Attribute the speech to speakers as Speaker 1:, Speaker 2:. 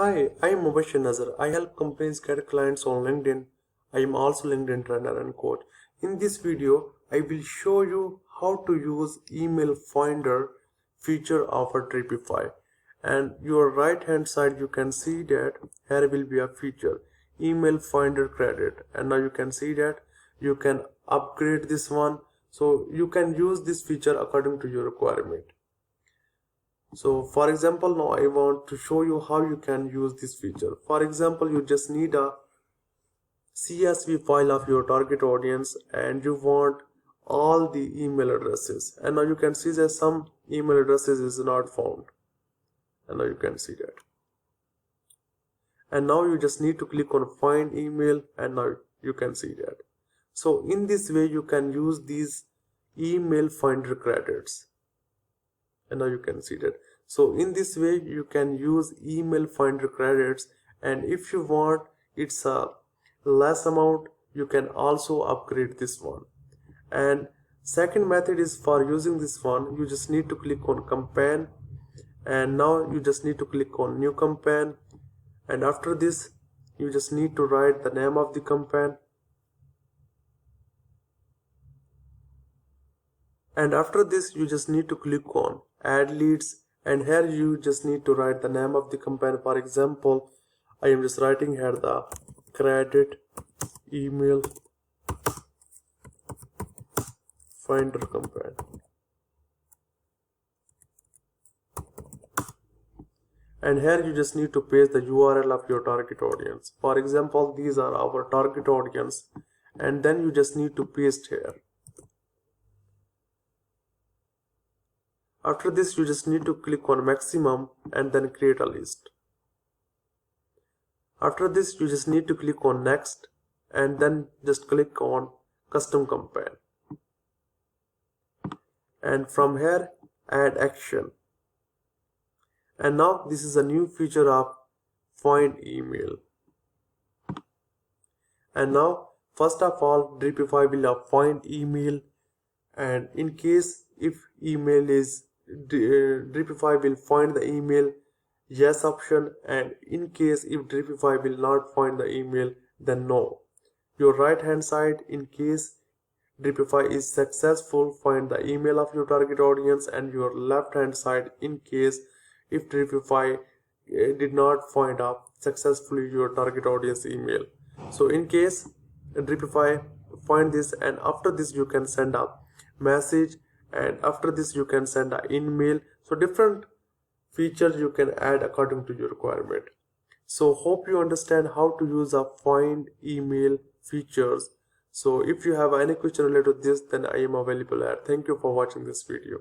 Speaker 1: Hi, I am Mubashir Nazar. I help companies get clients on LinkedIn. I am also LinkedIn trainer and coach. In this video, I will show you how to use email finder feature of a Dripify. And your right hand side you can see that here will be a feature email finder credit, and now you can see that you can upgrade this one, so you can use this feature according to your requirement. So for example, now I want to show you how you can use this feature. For example, you just need a CSV file of your target audience and you want all the email addresses, and now you can see that some email addresses is not found, and now you can see that. And now you just need to click on find email, and now you can see that. So in this way you can use these email finder credits, and now you can see that. So in this way you can use email finder credits, and if you want it's a less amount, you can also upgrade this one. And second method is for using this one, you just need to click on campaign, and now you just need to click on new campaign, and after this you just need to write the name of the campaign, and after this you just need to click on add leads, and here you just need to write the name of the campaign. For example, I am just writing here the credit email finder campaign, and here you just need to paste the URL of your target audience. For example, these are our target audience, and then you just need to paste here. After this you just need to click on maximum and then create a list. After this you just need to click on next and then just click on custom campaign, and from here add action. And now this is a new feature of find email. And now first of all, Dripify will find email, and in case if email is Dripify will find the email yes option, and in case if Dripify will not find the email then no. Your right hand side, in case Dripify is successful find the email of your target audience, and your left hand side in case if Dripify did not find out successfully your target audience email. So in case Dripify find this, and after this you can send a message, and after this you can send an email. So different features you can add according to your requirement. So hope you understand how to use a find email features. So if you have any question related to this, then I am available here. Thank you for watching this video.